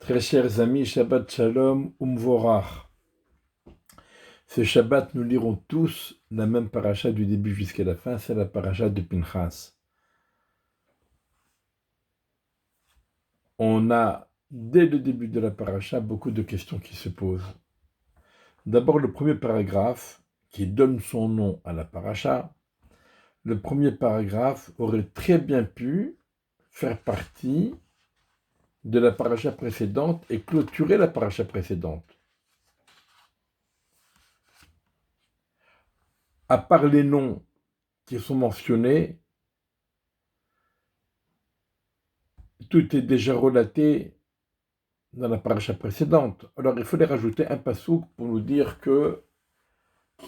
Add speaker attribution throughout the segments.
Speaker 1: Très chers amis, Shabbat Shalom, Umvorach. Ce Shabbat, nous lirons tous la même paracha du début jusqu'à la fin, c'est la paracha de Pinchas. On a, dès le début de la paracha, beaucoup de questions qui se posent. D'abord, le premier paragraphe, qui donne son nom à la paracha, le premier paragraphe aurait très bien pu faire partie de la paracha précédente et clôturer la paracha précédente. À part les noms qui sont mentionnés, tout est déjà relaté dans la paracha précédente. Alors il fallait rajouter un passouk pour nous dire que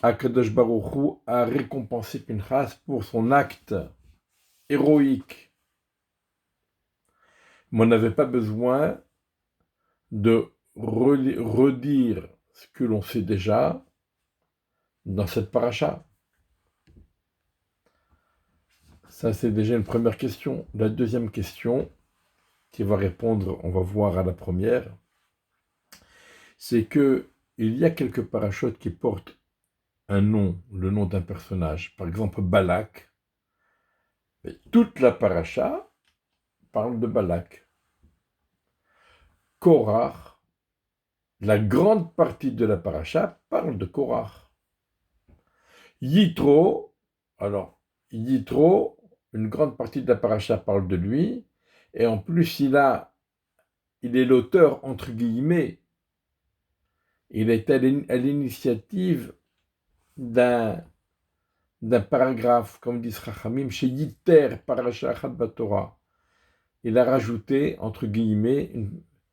Speaker 1: Akadosh Baruch Hu a récompensé Pinchas pour son acte héroïque. Mais on n'avait pas besoin de redire ce que l'on sait déjà dans cette paracha. Ça, c'est déjà une première question. La deuxième question, qui va répondre, on va voir à la première, c'est que il y a quelques parachutes qui portent un nom, le nom d'un personnage. Par exemple, Balak. Mais toute la paracha parle de Balak. Korach, la grande partie de la paracha parle de Korach. Yitro, alors Yitro, une grande partie de la paracha parle de lui, et en plus il est l'auteur, entre guillemets, il est à l'initiative d'un paragraphe, comme dit Chachamim, chez Yiter, paracha Achat Batorah. Il a rajouté, entre guillemets,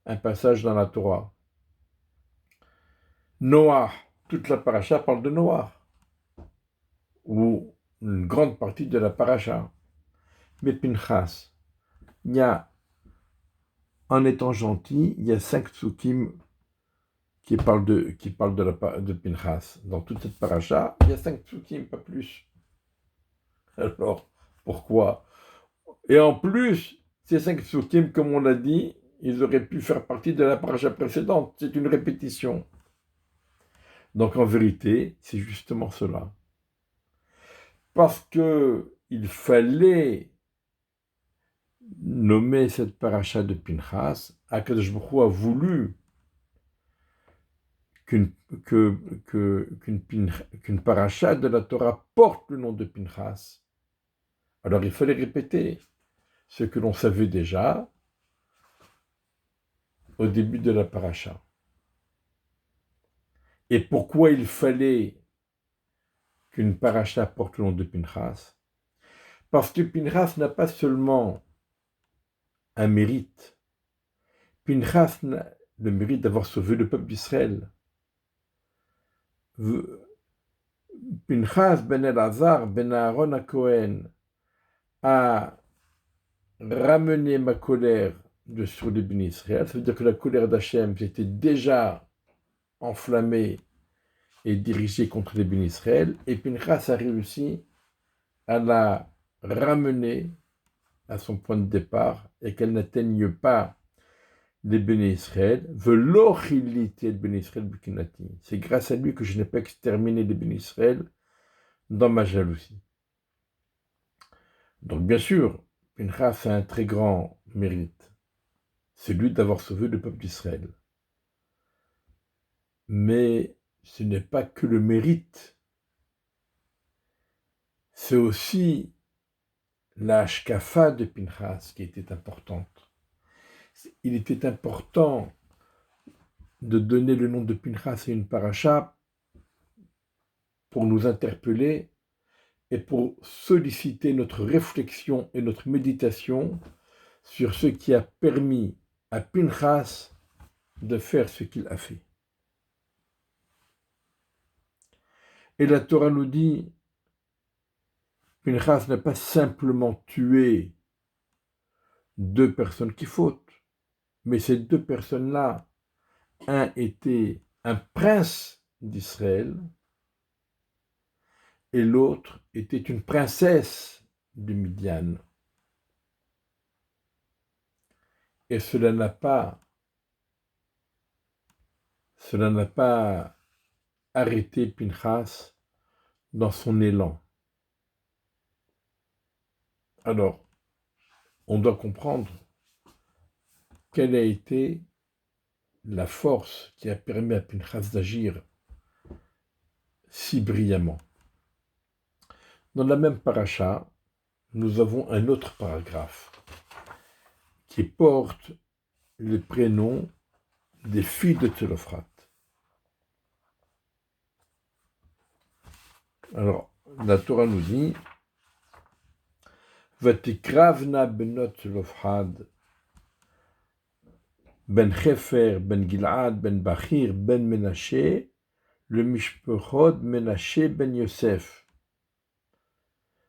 Speaker 1: un passage dans la Torah. Noah, toute la paracha parle de Noah, ou une grande partie de la paracha. Mais Pinchas, il y a, en étant gentil, il y a 5 psukim qui parlent de Pinchas. Dans toute cette paracha, il y a 5 psukim, pas plus. Alors, pourquoi? Et en plus, ces 5 psukim, comme on l'a dit, ils auraient pu faire partie de la paracha précédente. C'est une répétition. Donc en vérité, c'est justement cela. Parce qu'il fallait nommer cette paracha de Pinchas, Akadosh Baruch Hu a voulu qu'une paracha de la Torah porte le nom de Pinchas. Alors il fallait répéter ce que l'on savait déjà au début de la paracha. Et pourquoi il fallait qu'une paracha porte le nom de Pinchas? Parce que Pinchas n'a pas seulement un mérite. Pinchas a le mérite d'avoir sauvé le peuple d'Israël. Pinchas ben Elazar ben Aaron à Cohen a ramené ma colère sur les bénis Israël. Ça veut dire que la colère d'Hachem était déjà enflammée et dirigée contre les bénis Israël. Et Pinchas a réussi à la ramener à son point de départ et qu'elle n'atteigne pas les bénis Israël. C'est grâce à lui que je n'ai pas exterminé les bénis Israël dans ma jalousie. Donc bien sûr, Pinchas a un très grand mérite, celui d'avoir sauvé le peuple d'Israël. Mais ce n'est pas que le mérite, c'est aussi la hashkafa de Pinchas qui était importante. Il était important de donner le nom de Pinchas à une paracha pour nous interpeller et pour solliciter notre réflexion et notre méditation sur ce qui a permis à Pinchas de faire ce qu'il a fait. Et la Torah nous dit, Pinchas n'a pas simplement tué 2 personnes qui fautent, mais ces 2 personnes-là, un était un prince d'Israël et l'autre était une princesse de Midian. Et cela n'a pas cela n'a pas arrêté Pinchas dans son élan. Alors, on doit comprendre quelle a été la force qui a permis à Pinchas d'agir si brillamment. Dans la même paracha, nous avons un autre paragraphe qui porte le prénom des filles de Télophrate. Alors, la Torah nous dit Vatikravna benot Télophrate ben Chefer, ben Gilad, ben Bachir, ben Menaché, le Mishpechot Menaché ben Yosef.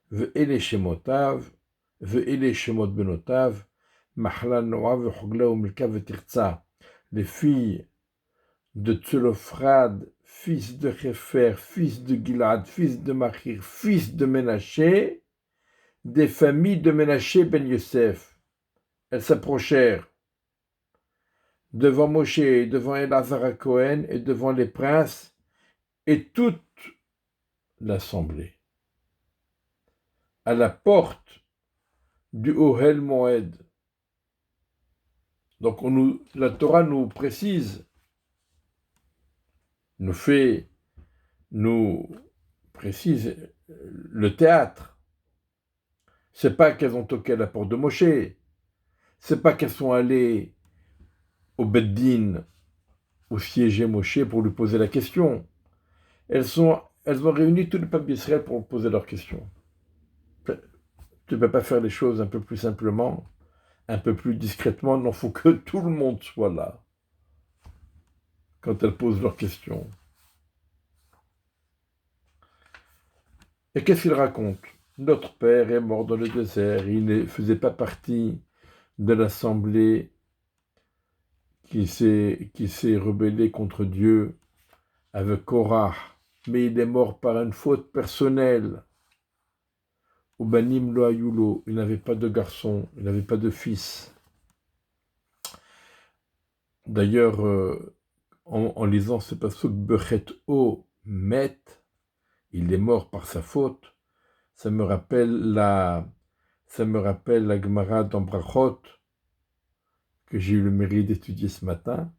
Speaker 1: Ve'ele shemotav, ve'ele shemot benotav, Mahla Noa ve'chogla u'milka ve'tirtza. Les filles de Tselophrad, fils de Chefer, fils de Gilad, fils de Machir, fils de Ménaché, des familles de Ménaché ben Yosef. Elles s'approchèrent devant Moshe, devant Elazar à Cohen et devant les princes et toute l'assemblée. À la porte du Ohel Moed. Donc la Torah nous précise, nous précise le théâtre. C'est pas qu'elles ont toqué à la porte de Moshe. C'est pas qu'elles sont allées au Beddin, au siège Moshe pour lui poser la question. Elles ont réuni tout le peuple d'Israël pour poser leurs questions. Tu ne peux pas faire les choses un peu plus simplement, un peu plus discrètement. Il faut que tout le monde soit là quand elles posent leurs questions. Et qu'est-ce qu'il raconte? Notre père est mort dans le désert. Il ne faisait pas partie de l'assemblée qui s'est rebellée contre Dieu avec Korah, mais il est mort par une faute personnelle. Ubanim lo ayulo, il n'avait pas de garçon, il n'avait pas de fils. D'ailleurs, en lisant ce pasuk Bechet O Met, il est mort par sa faute. Ça me rappelle la Gemara dans Brachot que j'ai eu le mérite d'étudier ce matin,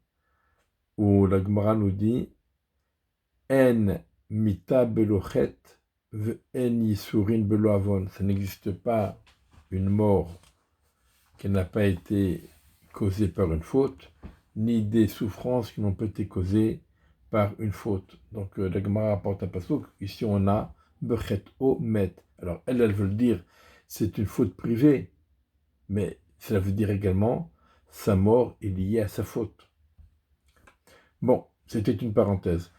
Speaker 1: où la Gemara nous dit En mita belochet ve'en yisurin belo avon. Ça n'existe pas une mort qui n'a pas été causée par une faute, ni des souffrances qui n'ont pas été causées par une faute. Donc la Gemara apporte un pasuk. Ici on a bechet o met. Alors elles veulent dire c'est une faute privée, mais cela veut dire également sa mort est liée à sa faute. Bon, c'était une parenthèse.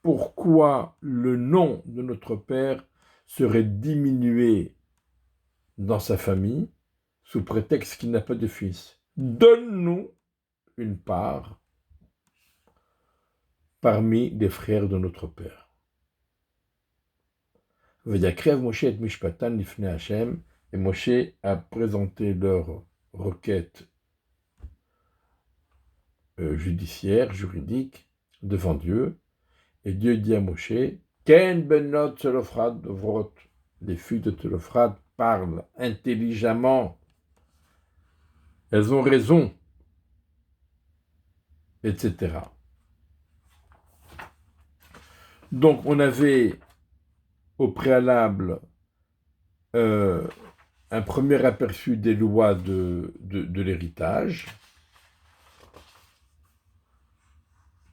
Speaker 1: Pourquoi le nom de notre père serait diminué dans sa famille sous prétexte qu'il n'a pas de fils? Donne-nous une part parmi les frères de notre père. Vayakrev Moshe et Mishpatan lifnei Hashem, et Moshe a présenté leur requête judiciaire, juridique, devant Dieu, et Dieu dit à Moshe, Ken benot Tselophrad vrot, les filles de Tselophrad parlent intelligemment, elles ont raison, etc. Donc on avait au préalable un premier aperçu des lois de l'héritage,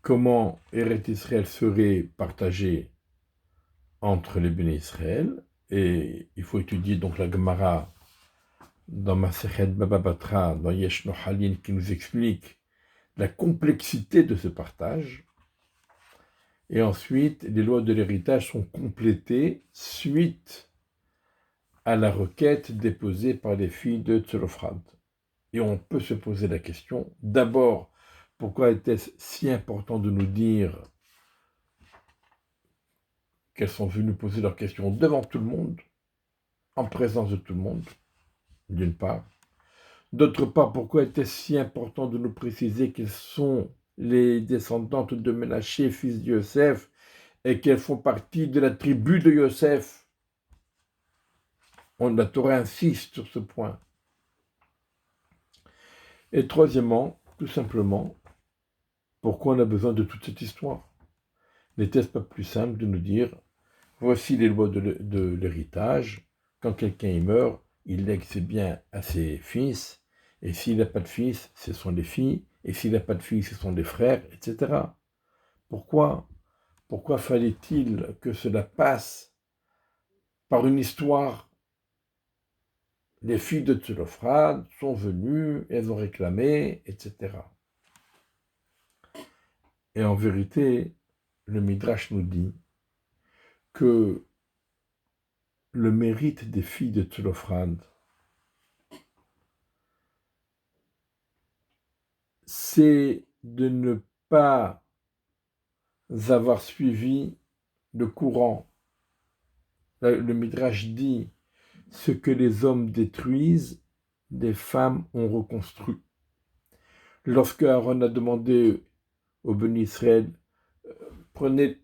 Speaker 1: comment Eretz Israël serait partagé entre les béné Israël, et il faut étudier donc la Gemara dans Masechet Baba Batra, dans Yesh Nohalin, qui nous explique la complexité de ce partage. Et ensuite, les lois de l'héritage sont complétées suite à la requête déposée par les filles de Tselophrad. Et on peut se poser la question, d'abord, pourquoi était-ce si important de nous dire qu'elles sont venues poser leurs questions devant tout le monde, en présence de tout le monde, d'une part. D'autre part, pourquoi était-ce si important de nous préciser qu'elles sont les descendantes de Ménaché, fils de Yosef, et qu'elles font partie de la tribu de Yosef? La Torah insiste sur ce point. Et troisièmement, tout simplement, pourquoi on a besoin de toute cette histoire? N'était-ce pas plus simple de nous dire, voici les lois de l'héritage, quand quelqu'un meurt, il lègue ses biens à ses fils, et s'il n'a pas de fils, ce sont les filles, et s'il n'a pas de filles, ce sont les frères, etc. Pourquoi? Pourquoi fallait-il que cela passe par une histoire? Les filles de Tselophrad sont venues, elles ont réclamé, etc. Et en vérité, le Midrash nous dit que le mérite des filles de Tselophrad, c'est de ne pas avoir suivi le courant. Le Midrash dit, ce que les hommes détruisent, les femmes ont reconstruit. Lorsque Aaron a demandé au béni Israël, prenez,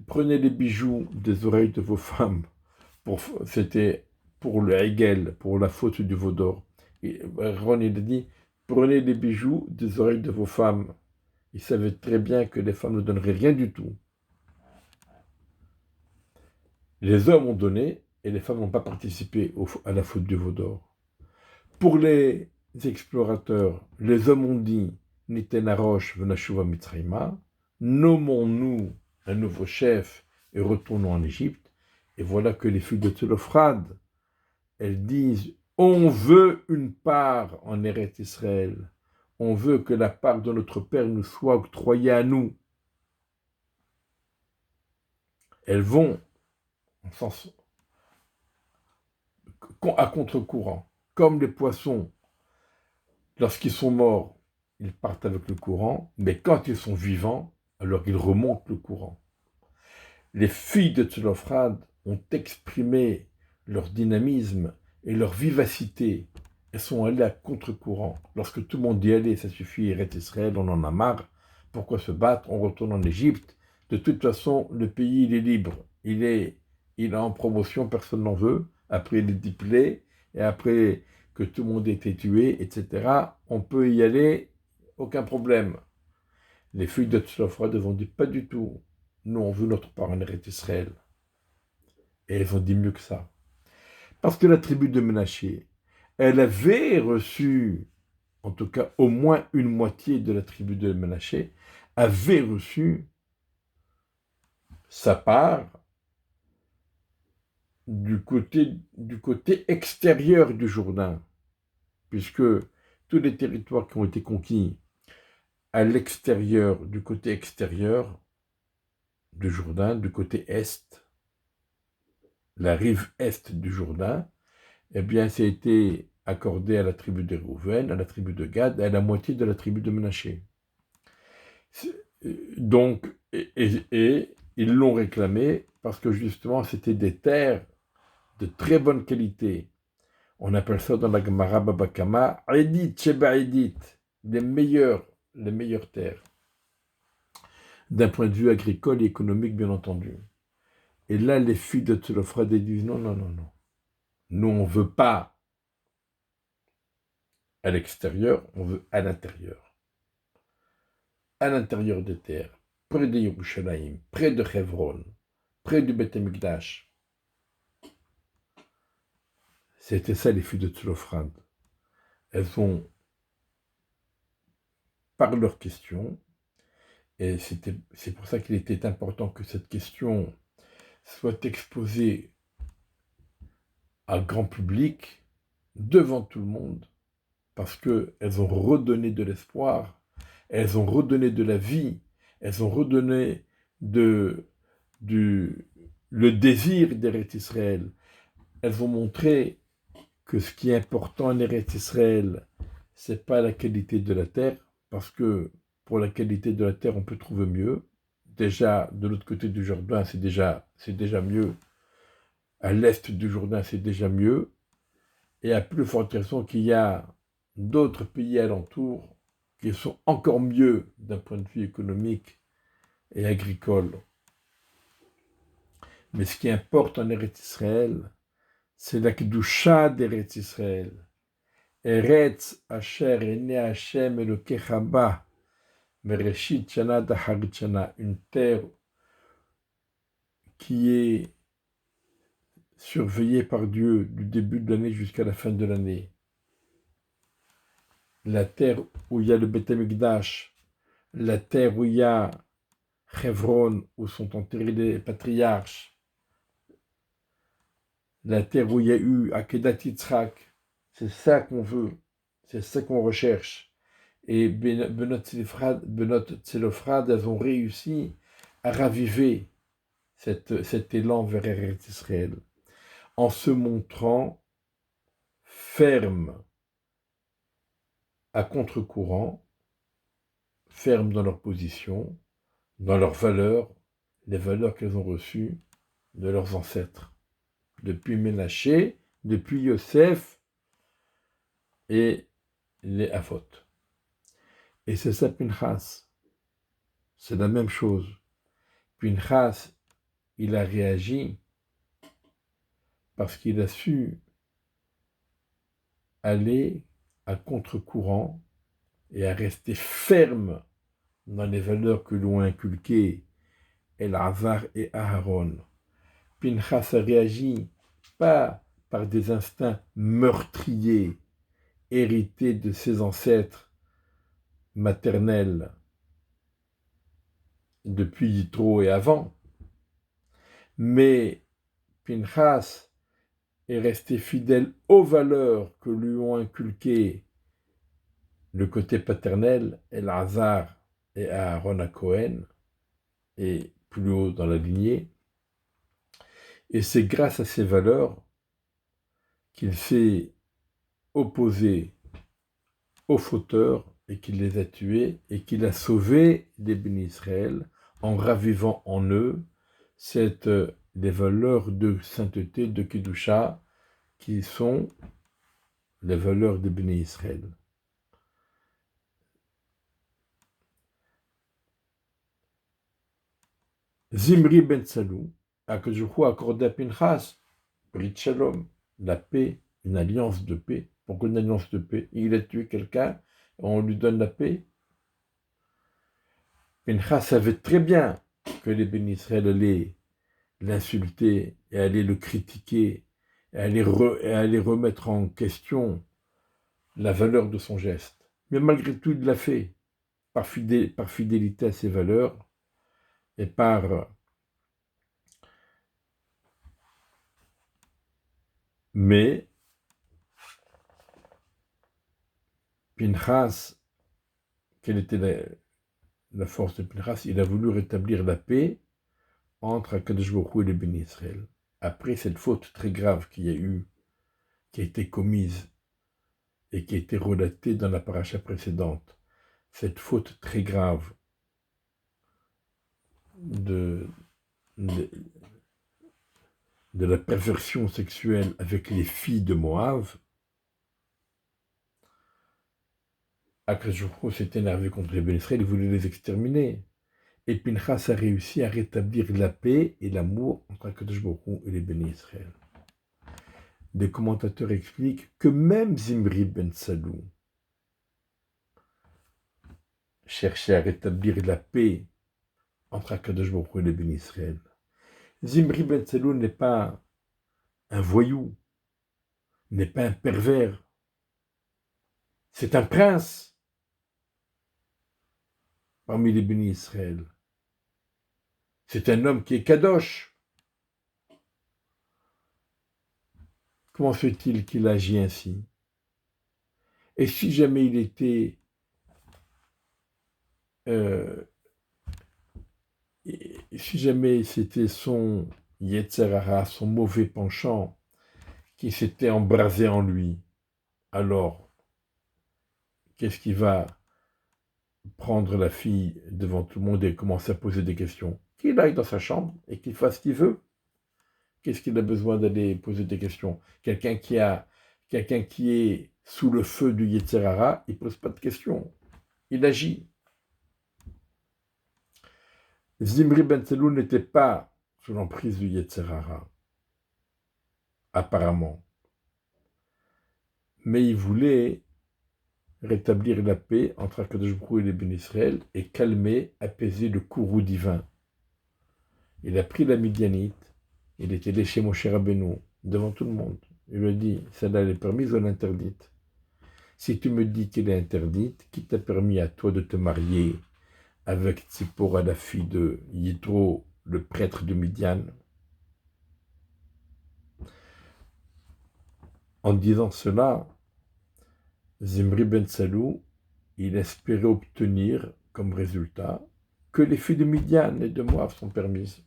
Speaker 1: prenez les bijoux des oreilles de vos femmes, c'était pour le Hegel, pour la faute du veau d'or. Aaron il a dit, prenez les bijoux des oreilles de vos femmes. Il savait très bien que les femmes ne donneraient rien du tout. Les hommes ont donné et les femmes n'ont pas participé à la faute du veau d'or. Pour les explorateurs, les hommes ont dit Nitenarosh venashuva mitzrayma, nommons-nous un nouveau chef et retournons en Égypte. Et voilà que les filles de Tselophrad, elles disent on veut une part en Eretz Israël. On veut que la part de notre père nous soit octroyée à nous. Elles vont en sens à contre-courant. Comme les poissons, lorsqu'ils sont morts, ils partent avec le courant, mais quand ils sont vivants, alors ils remontent le courant. Les filles de Tselophrad ont exprimé leur dynamisme et leur vivacité. Elles sont allées à contre-courant. Lorsque tout le monde dit allez, ça suffit, Eretz Israël, on en a marre. Pourquoi se battre? On retourne en Égypte. De toute façon, le pays, il est libre. Il est en promotion, personne n'en veut. Après les diplômés, et après que tout le monde ait été tué, etc., on peut y aller, aucun problème. Les filles de Tselophrad ont dit pas du tout. Nous, on veut notre part en Eretz Israël. Et elles ont dit mieux que ça. Parce que la tribu de Ménaché, elle avait reçu, en tout cas au moins une moitié de la tribu de Ménaché, avait reçu sa part du côté extérieur du Jourdain, puisque tous les territoires qui ont été conquis à l'extérieur, du côté extérieur du Jourdain, du côté est, la rive est du Jourdain, eh bien, ça a été accordé à la tribu de Réhouven, à la tribu de Gad, et à la moitié de la tribu de Ménaché. Donc, et ils l'ont réclamé parce que justement, c'était des terres de très bonne qualité. On appelle ça dans la Gemara Babakama, Edit Sheba Edit, les meilleures terres, d'un point de vue agricole et économique, bien entendu. Et là, les filles de Tselophrad disent non, non, non, non. Nous, on ne veut pas à l'extérieur, on veut à l'intérieur. À l'intérieur des terres, près de Yerushalayim, près de Hebron, près du Beth Amikdash. C'était ça les filles de Tselophrad. Elles ont, par leurs questions, et c'est pour ça qu'il était important que cette question soit exposée à grand public, devant tout le monde, parce qu'elles ont redonné de l'espoir, elles ont redonné de la vie, elles ont redonné le désir d'Eretz Israël. Elles ont montré que ce qui est important en Eretz Israël, c'est pas la qualité de la terre, parce que pour la qualité de la terre, on peut trouver mieux. Déjà, de l'autre côté du Jourdain, c'est déjà mieux. À l'est du Jourdain, c'est déjà mieux. Et à plus forte raison qu'il y a d'autres pays alentours qui sont encore mieux d'un point de vue économique et agricole. Mais ce qui importe en Eretz Israël, c'est la Kedusha d'Eretz Israël. Eretz Asher Ene Hashem Elokecha Ba, Mereshit Shana Daharit Shana, une terre qui est surveillée par Dieu du début de l'année jusqu'à la fin de l'année. La terre où il y a le Beth Amikdash, la terre où il y a Hebron, où sont enterrés les patriarches, la terre où il y a eu Akedat Yitzhak, c'est ça qu'on veut, c'est ça qu'on recherche. Et Benot Tzelophrad, elles ont réussi à raviver cet élan vers Eretz Israël, en se montrant fermes à contre-courant, fermes dans leur position, dans leurs valeurs, les valeurs qu'elles ont reçues de leurs ancêtres, depuis Ménaché, depuis Yosef et les Avot. Et c'est ça Pinchas, c'est la même chose. Pinchas, il a réagi parce qu'il a su aller à contre-courant et à rester ferme dans les valeurs que l'ont inculquées El-Hazar et Aharon. Pinchas a réagi pas par des instincts meurtriers hérités de ses ancêtres maternels depuis Yitro et avant, mais Pinchas est resté fidèle aux valeurs que lui ont inculquées le côté paternel, El-Hazar et Aaron à Cohen, et plus haut dans la lignée. Et c'est grâce à ces valeurs qu'il s'est opposé aux fauteurs et qu'il les a tués et qu'il a sauvé les bénis Israël en ravivant en eux les valeurs de sainteté, de Kedusha, qui sont les valeurs des bénis Israël. Zimri ben Salou, Akadosh accordé à Pinchas, Brit Shalom, la paix, une alliance de paix. Pourquoi une alliance de paix? Il a tué quelqu'un, on lui donne la paix. Pinchas savait très bien que les bénis Israël allaient l'insulter et allaient le critiquer et allaient remettre en question la valeur de son geste. Mais malgré tout, il l'a fait par fidélité à ses valeurs et Mais Pinchas, quelle était la force de Pinchas? Il a voulu rétablir la paix entre Akadosh Baruch Hu et les bénis Israël. Après cette faute très grave qu'il y a eu, qui a été commise et qui a été relatée dans la paracha précédente, cette faute très grave de la perversion sexuelle avec les filles de Moab, Akadosh Baruch Hu s'est énervé contre les bénis Israël, il voulait les exterminer. Et Pinchas a réussi à rétablir la paix et l'amour entre Akadosh Baruch Hu et les bénis Israël. Des commentateurs expliquent que même Zimri ben Salou cherchait à rétablir la paix entre Akadosh Baruch Hu et les bénis Israël. Zimri ben Salou n'est pas un voyou, n'est pas un pervers. C'est un prince parmi les bénis Israël. C'est un homme qui est kadosh. Comment se fait-il qu'il agit ainsi? Et si jamais il était si jamais c'était son Yetzer Hara, son mauvais penchant, qui s'était embrasé en lui, alors qu'est-ce qui va prendre la fille devant tout le monde et commencer à poser des questions? Qu'il aille dans sa chambre et qu'il fasse ce qu'il veut. Qu'est-ce qu'il a besoin d'aller poser des questions? Quelqu'un qui est sous le feu du Yetzer Hara, il ne pose pas de questions. Il agit. Zimri ben Tselou n'était pas sous l'emprise du Yetzer Hara, apparemment. Mais il voulait rétablir la paix entre Akadosh Baruch Hu et les Ben Israël et calmer, apaiser le courroux divin. Il a pris la Midianite, il était allé chez Moshe Rabbeinu, devant tout le monde. Il lui a dit, celle-là elle est permise ou elle est interdite? Si tu me dis qu'elle est interdite, qui t'a permis à toi de te marier avec Tzipora, la fille de Yitro, le prêtre de Midian? En disant cela, Zimri ben Salou, il espérait obtenir comme résultat que les filles de Midian et de Moab sont permises.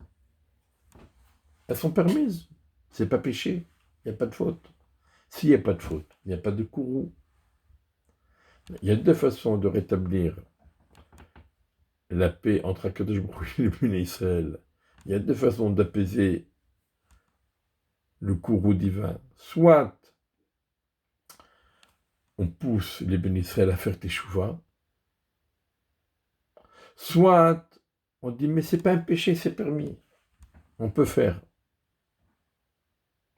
Speaker 1: Elles sont permises. C'est pas péché. Il n'y a pas de faute. S'il n'y a pas de faute, il n'y a pas de courroux. Il y a deux façons de rétablir la paix entre Akadosh Baruch Hu et le Béné Israël. Il y a deux façons d'apaiser le courroux divin. Soit on pousse les Béné Israël à faire teshuva, soit on dit mais c'est pas un péché, c'est permis. On peut faire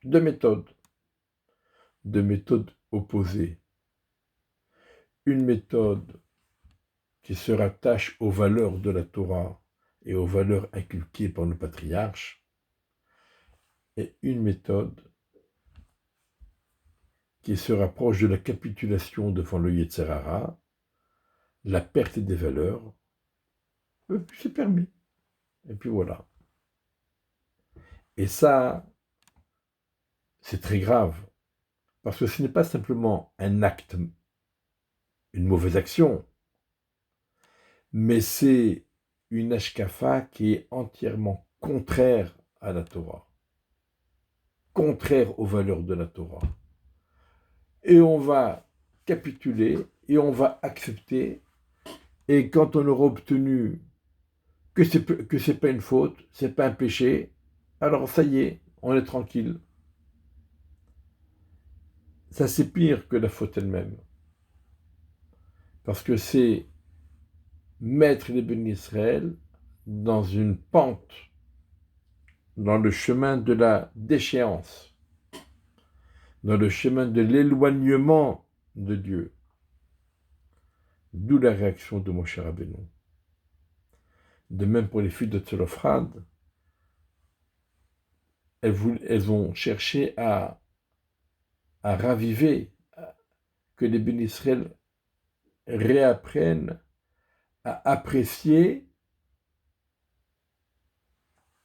Speaker 1: deux méthodes opposées. Une méthode qui se rattache aux valeurs de la Torah et aux valeurs inculquées par nos patriarches, et une méthode qui se rapproche de la capitulation devant le Yetzer Hara, la perte des valeurs, c'est permis. Et puis voilà. Et ça, c'est très grave, parce que ce n'est pas simplement un acte, une mauvaise action, mais c'est une ashkafa qui est entièrement contraire à la Torah, contraire aux valeurs de la Torah. Et on va capituler et on va accepter. Et quand on aura obtenu que c'est pas une faute, c'est pas un péché, alors ça y est, on est tranquille. Ça c'est pire que la faute elle-même. Parce que c'est mettre les bénis Israël dans une pente, dans le chemin de la déchéance, dans le chemin de l'éloignement de Dieu. D'où la réaction de Moshe Rabbeinu. De même pour les filles de Tzelophrad, elles ont cherché à raviver, que les bénis Israël réapprennent à apprécier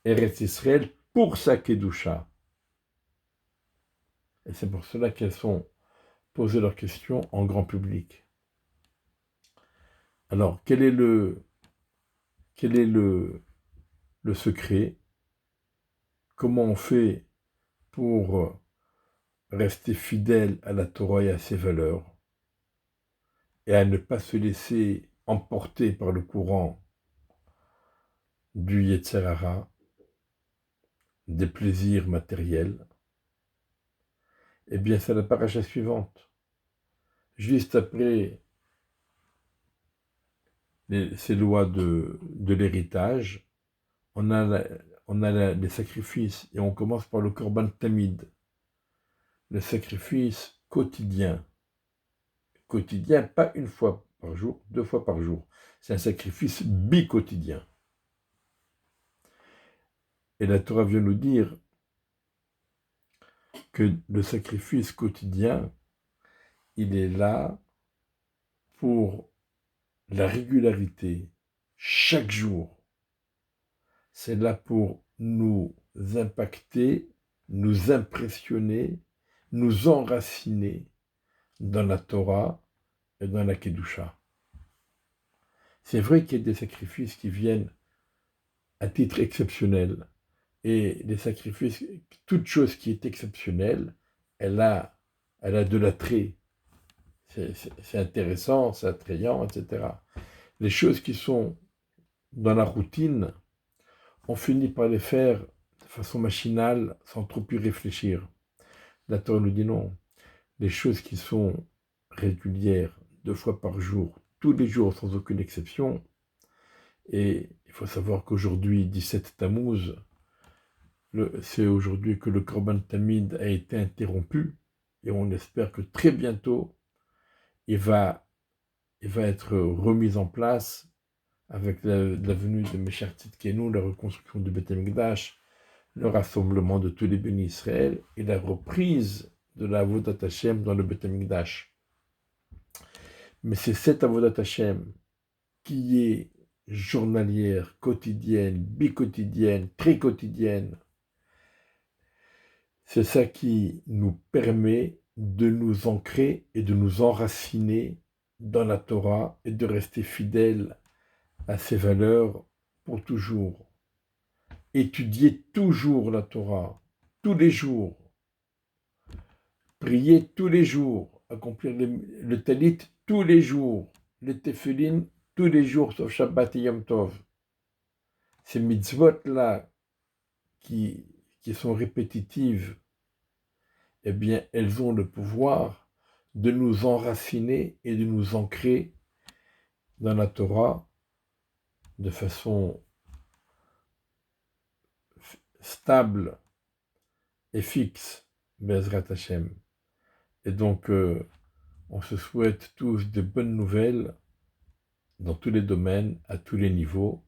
Speaker 1: Eretz Israël pour sa Kedusha. Et c'est pour cela qu'elles sont posées leurs questions en grand public. Alors, quel est le secret? Comment on fait pour rester fidèle à la Torah et à ses valeurs et à ne pas se laisser emporter par le courant du Yetzer Hara, des plaisirs matériels? Eh bien, c'est la paracha suivante. Juste après ces lois de l'héritage, on a les sacrifices, et on commence par le Korban Tamid, le sacrifice quotidien. Quotidien, pas une fois par jour, 2 fois par jour. C'est un sacrifice bi-quotidien. Et la Torah vient nous dire que le sacrifice quotidien, il est là pour la régularité, chaque jour. C'est là pour nous impacter, nous impressionner, nous enraciner dans la Torah et dans la Kedusha. C'est vrai qu'il y a des sacrifices qui viennent à titre exceptionnel. Et les sacrifices, toute chose qui est exceptionnelle, elle a de l'attrait. C'est intéressant, c'est attrayant, etc. Les choses qui sont dans la routine, on finit par les faire de façon machinale, sans trop y réfléchir. La Torah nous dit non. Les choses qui sont régulière, 2 fois par jour, tous les jours sans aucune exception. Et il faut savoir qu'aujourd'hui, 17 Tammuz, c'est aujourd'hui que le Korban Tamid a été interrompu. Et on espère que très bientôt, il va être remis en place avec la venue de Meshiach Tzidkenu, la reconstruction du Beth Amikdash, le rassemblement de tous les bénis Israël et la reprise de la Avodat Hashem dans le Beth Amikdash. Mais c'est cette Avodat Hashem qui est journalière, quotidienne, biquotidienne, très quotidienne. C'est ça qui nous permet de nous ancrer et de nous enraciner dans la Torah et de rester fidèles à ses valeurs pour toujours. Étudier toujours la Torah, tous les jours. Prier tous les jours, accomplir le talit tous les jours, les tefillin tous les jours, sauf Shabbat et Yom Tov. Ces mitzvot-là qui sont répétitives, eh bien, elles ont le pouvoir de nous enraciner et de nous ancrer dans la Torah de façon stable et fixe, Bezrat Hashem. Et donc, on se souhaite tous de bonnes nouvelles dans tous les domaines, à tous les niveaux.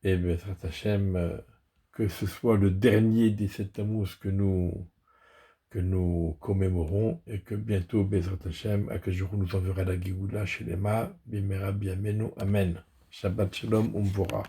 Speaker 1: Et Bezrat Hashem, que ce soit le dernier 17 Tammuz que nous commémorons, et que bientôt, Bezrat Hashem, à quel jour nous enverra la Géoula chez les Ma, Bimera Biamenu, Amen. Shabbat Shalom, Umvora.